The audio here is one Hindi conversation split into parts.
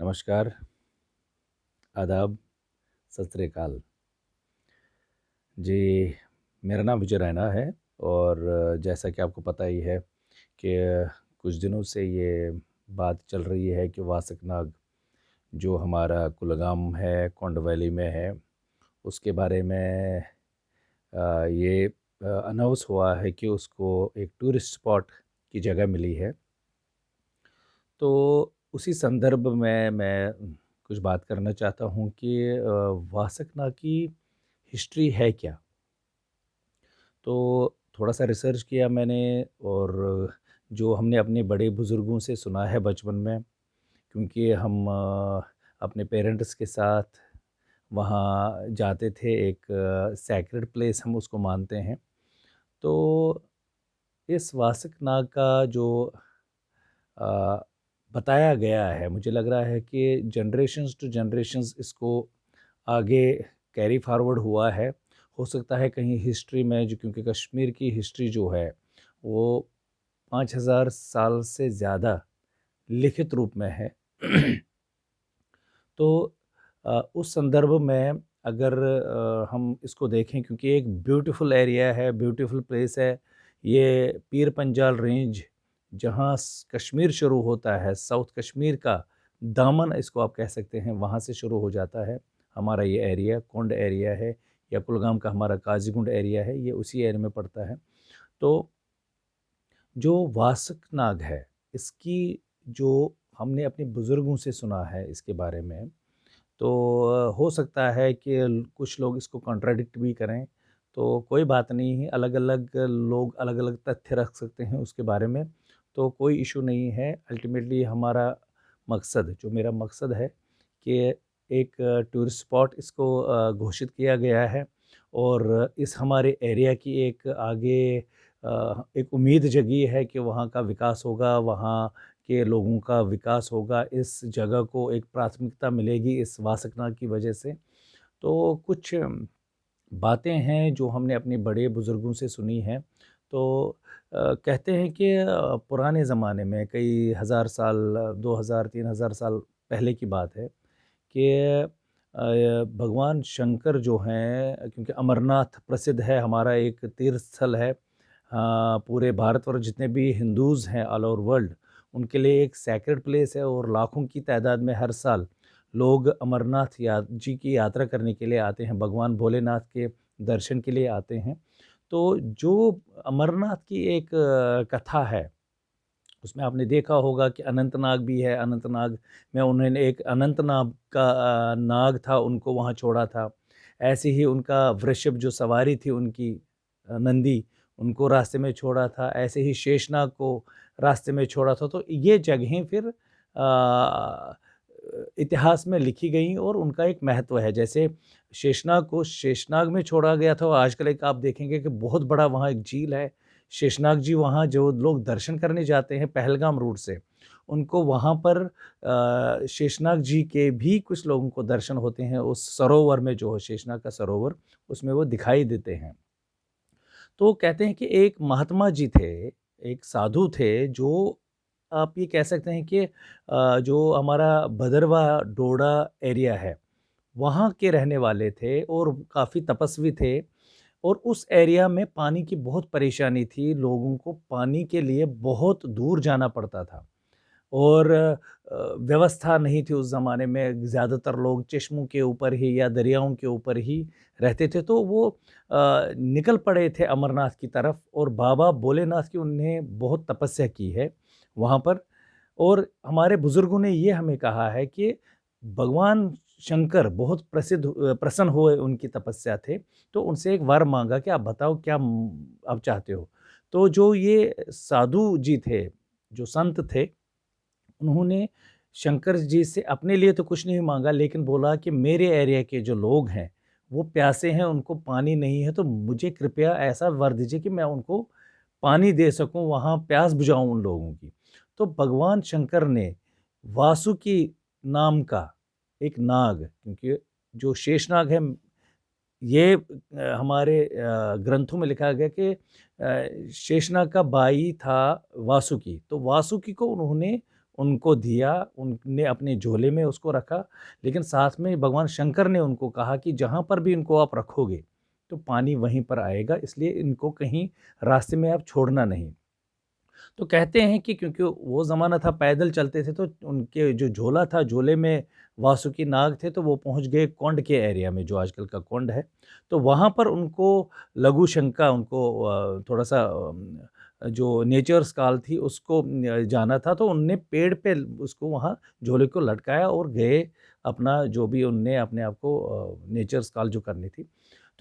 नमस्कार, आदाब, सत श्री अकाल। जी, मेरा नाम विजय रैना है और जैसा कि आपको पता ही है कि कुछ दिनों से ये बात चल रही है कि वासक नाग जो हमारा कुलगाम है, कोंड वैली में है, उसके बारे में ये अनाउंस हुआ है कि उसको एक टूरिस्ट स्पॉट की जगह मिली है। तो उसी संदर्भ में मैं कुछ बात करना चाहता हूँ कि वासक नाग की हिस्ट्री है क्या? तो थोड़ा-सा रिसर्च किया मैंने और जो हमने अपने बड़े बुज़ुर्गों से सुना है बचपन में, क्योंकि हम अपने पेरेंट्स के साथ वहाँ जाते थे, एक सैक्रेड प्लेस हम उसको मानते हैं। तो इस वासक नाग का जो अ, बताया गया है, मुझे लग रहा है कि जनरेशंस टू जनरेशंस इसको आगे कैरी फॉरवर्ड हुआ है। हो सकता है कहीं हिस्ट्री में, जो क्योंकि कश्मीर की हिस्ट्री जो है वो 5000 साल से ज़्यादा लिखित रूप में है। तो उस संदर्भ में अगर हम इसको देखें, क्योंकि एक ब्यूटीफुल एरिया है, ब्यूटीफुल प्लेस है, ये पीर पंजाल रेंज जहाँ कश्मीर शुरू होता है, साउथ कश्मीर का दामन इसको आप कह सकते हैं, वहाँ से शुरू हो जाता है हमारा ये एरिया, कोंड एरिया है या कुलगाम का हमारा काजीगुंड एरिया है, ये उसी एरिया में पड़ता है। तो जो वासक नाग है, इसकी जो हमने अपने बुज़ुर्गों से सुना है इसके बारे में, तो हो सकता है कि कुछ लोग इसको कॉन्ट्राडिक्ट भी करें, तो कोई बात नहीं है, अलग-अलग लोग अलग-अलग तथ्य रख सकते हैं उसके बारे में, तो कोई इश्यू नहीं है। अल्टीमेटली हमारा मकसद, जो मेरा मकसद है कि एक टूरिस्ट स्पॉट इसको घोषित किया गया है और इस हमारे एरिया की एक आगे एक उम्मीद जगी है कि वहाँ का विकास होगा, वहाँ के लोगों का विकास होगा, इस जगह को एक प्राथमिकता मिलेगी इस वासकनाग की वजह से। तो कुछ बातें हैं जो हमने अपने बड़े बुज़ुर्गों से सुनी हैं। तो कहते हैं कि पुराने ज़माने में कई हज़ार साल, 2000-3000 साल पहले की बात है कि भगवान शंकर जो हैं, क्योंकि अमरनाथ प्रसिद्ध है, हमारा एक तीर्थ स्थल है। पूरे भारतवर्ष जितने भी हिंदूज़ हैं ऑल ओवर वर्ल्ड, उनके लिए एक सैक्रेड प्लेस है और लाखों की तादाद में हर साल लोग अमरनाथ या जी की यात्रा करने के लिए आते हैं, भगवान भोलेनाथ के दर्शन के लिए आते हैं। तो जो अमरनाथ की एक कथा है, उसमें आपने देखा होगा कि अनंतनाग भी है, अनंतनाग में उन्होंने एक अनंतनाग का नाग था, उनको वहाँ छोड़ा था। ऐसे ही उनका वृषभ जो सवारी थी उनकी, नंदी, उनको रास्ते में छोड़ा था। ऐसे ही शेषनाग को रास्ते में छोड़ा था। तो ये जगहें फिर इतिहास में लिखी गई और उनका एक महत्व है। जैसे शेषनाग को शेषनाग में छोड़ा गया था और आजकल एक आप देखेंगे कि बहुत बड़ा वहाँ एक झील है। शेषनाग जी, वहाँ जो लोग दर्शन करने जाते हैं पहलगाम रूट से, उनको वहाँ पर शेषनाग जी के भी कुछ लोगों को दर्शन होते हैं उस सरोवर में, जो है शेषनाग का सरोवर, उसमें वो दिखाई देते हैं। तो कहते हैं कि एक महात्मा जी थे, एक साधु थे, जो आप ये कह सकते हैं कि जो हमारा भदरवा डोडा एरिया है, वहाँ के रहने वाले थे और काफ़ी तपस्वी थे और उस एरिया में पानी की बहुत परेशानी थी, लोगों को पानी के लिए बहुत दूर जाना पड़ता था और व्यवस्था नहीं थी उस ज़माने में, ज़्यादातर लोग चश्मों के ऊपर ही या दरियाओं के ऊपर ही रहते थे, तो वो निकल पड़े थे अमरनाथ की तरफ और बाबा भोलेनाथ की उन्हें बहुत तपस्या की है वहाँ पर। और हमारे बुज़ुर्गों ने ये हमें कहा है कि भगवान शंकर बहुत प्रसन्न हुए उनकी तपस्या थे, तो उनसे एक वर माँगा कि आप बताओ क्या आप चाहते हो? तो जो ये साधु जी थे, जो संत थे, उन्होंने शंकर जी से अपने लिए तो कुछ नहीं माँगा, लेकिन बोला कि मेरे एरिया के जो लोग हैं, वो प्यासे हैं, उनको पानी नहीं है, तो मुझे कृपया ऐसा वर दीजिए कि मैं उनको पानी दे सकूँ, वहाँ प्यास बुझाऊँ उन लोगों की। तो भगवान शंकर ने वासुकी नाम का एक नाग, क्योंकि जो शेषनाग है, ये हमारे ग्रंथों में लिखा गया कि शेषनाग का भाई था वासुकी, तो वासुकी को उन्होंने उनको दिया, उनने अपने झोले में उसको रखा, लेकिन साथ में भगवान शंकर ने उनको कहा कि जहाँ पर भी इनको आप रखोगे, तो पानी वहीं पर आएगा, इसलिए इनको कहीं रास्ते में आप छोड़ना नहीं। तो कहते हैं कि क्योंकि वो ज़माना था पैदल चलते थे, तो उनके जो झोला था, झोले में वासुकी नाग थे, तो वो पहुँच गए कोंड के एरिया में, जो आजकल का कोंड है। तो वहाँ पर उनको लघु शंका, उनको थोड़ा-सा जो नेचर्स कॉल थी उसको जाना था, तो उनने पेड़ पे उसको वहाँ झोले को लटकाया और गए अपना जो भी उनने अपने आप को नेचर्स कॉल जो करनी थी।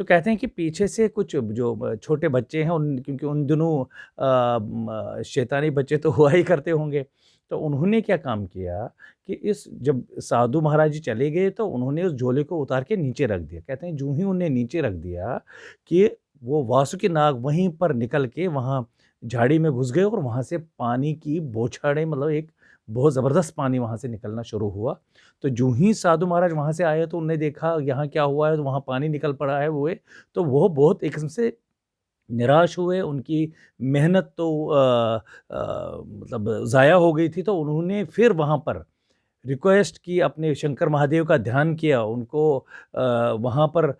तो कहते हैं कि पीछे से कुछ जो छोटे बच्चे हैं उन, क्योंकि उन दिनों शैतानी बच्चे तो हुआ ही करते होंगे, तो उन्होंने क्या काम किया कि इस जब साधु महाराज जी चले गए तो उन्होंने उस झोले को उतार के नीचे रख दिया। कहते हैं जूँ ही उन्हें नीचे रख दिया कि वो वासुकी नाग वहीं पर निकल के वहाँ झाड़ी में घुस गए और वहाँ से पानी की बौछारें, मतलब एक बहुत ज़बरदस्त पानी वहाँ से निकलना शुरू हुआ। तो जूँ ही साधु महाराज वहाँ से आए तो उन्होंने देखा यहाँ क्या हुआ है, तो वहाँ पानी निकल पड़ा है हुए, तो वो बहुत एक किस्म से निराश हुए, उनकी मेहनत तो मतलब ज़ाया हो गई थी, तो उन्होंने फिर वहाँ पर रिक्वेस्ट की, अपने शंकर महादेव का ध्यान किया, उनको वहाँ पर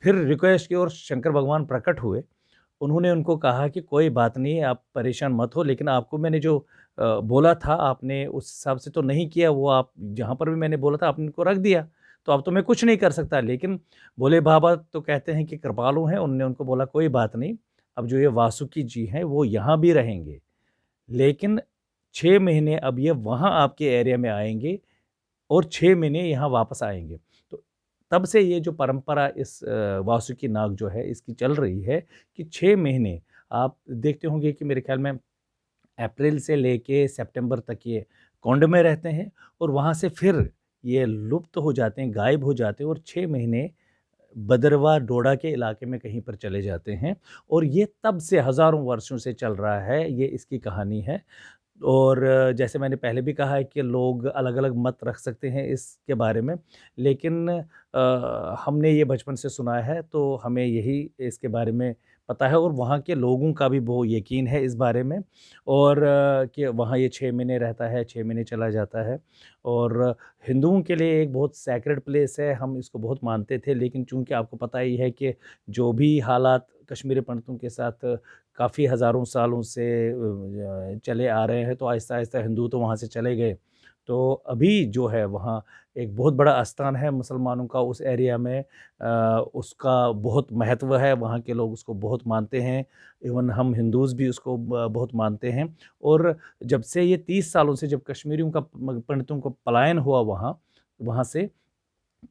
फिर रिक्वेस्ट की और शंकर भगवान प्रकट हुए। उन्होंने उनको कहा कि कोई बात नहीं, आप परेशान मत हो, लेकिन आपको मैंने जो बोला था आपने उस हिसाब से तो नहीं किया, वो आप जहाँ पर भी मैंने बोला था आपने उनको रख दिया, तो अब तो मैं कुछ नहीं कर सकता। लेकिन भोले बाबा तो कहते हैं कि कृपालु हैं, उन्होंने उनको बोला कोई बात नहीं, अब जो ये वासुकी जी हैं वो यहाँ भी रहेंगे, लेकिन 6 महीने अब ये वहाँ आपके एरिया में आएँगे और 6 महीने यहाँ वापस आएँगे। तो तब से ये जो परंपरा इस वासुकी नाग जो है इसकी चल रही है कि 6 महीने आप देखते होंगे कि मेरे ख़्याल में अप्रैल से लेके सितंबर तक ये कुंड में रहते हैं और वहाँ से फिर ये लुप्त हो जाते हैं, गायब हो जाते हैं और 6 महीने भद्रवाह, डोडा के इलाके में कहीं पर चले जाते हैं और ये तब से हज़ारों वर्षों से चल रहा है, ये इसकी कहानी है। और जैसे मैंने पहले भी कहा है कि लोग अलग-अलग मत रख सकते हैं इसके बारे में, लेकिन हमने ये बचपन से सुना है, तो हमें यही इसके बारे में पता है और वहाँ के लोगों का भी वो यकीन है इस बारे में और कि वहाँ ये 6 महीने रहता है, 6 महीने चला जाता है और हिंदुओं के लिए एक बहुत सैक्रेड प्लेस है, हम इसको बहुत मानते थे, लेकिन चूँकि आपको पता ही है कि जो भी हालात कश्मीरी पंडितों के साथ काफ़ी हज़ारों सालों से चले आ रहे हैं, तो आहिस्ता-आहिस्ता हिंदू तो वहाँ से चले गए। तो अभी जो है वहाँ एक बहुत बड़ा आस्थान है मुसलमानों का उस एरिया में, उसका बहुत महत्व है, वहाँ के लोग उसको बहुत मानते हैं, इवन हम हिंदूज़ भी उसको बहुत मानते हैं और जब से ये 30 सालों से जब कश्मीरियों का पंडितों को पलायन हुआ वहाँ वहाँ से,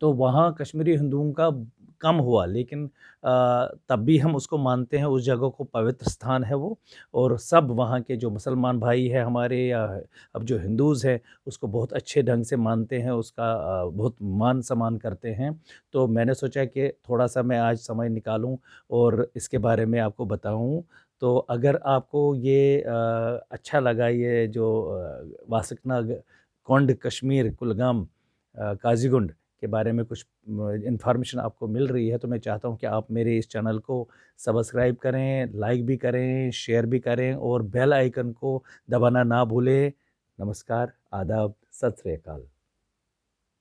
तो वहाँ कश्मीरी हिंदुओं का कम हुआ, लेकिन तब भी हम उसको मानते हैं, उस जगह को पवित्र स्थान है वो और सब वहाँ के जो मुसलमान भाई हैं हमारे या अब जो हिंदूज़ हैं, उसको बहुत अच्छे ढंग से मानते हैं, उसका बहुत मान-सम्मान करते हैं। तो मैंने सोचा कि थोड़ा-सा मैं आज समय निकालूँ और इसके बारे में आपको बताऊँ। तो अगर आपको ये अच्छा लगा ये जो वासकनाग कौंड कश्मीर कुलगाम काज़ीगुंड के बारे में कुछ इन्फॉर्मेशन आपको मिल रही है, तो मैं चाहता हूँ कि आप मेरे इस चैनल को सब्सक्राइब करें, लाइक भी करें, शेयर भी करें और बेल आइकन को दबाना ना भूलें। नमस्कार, आदाब, सत श्री अकाल।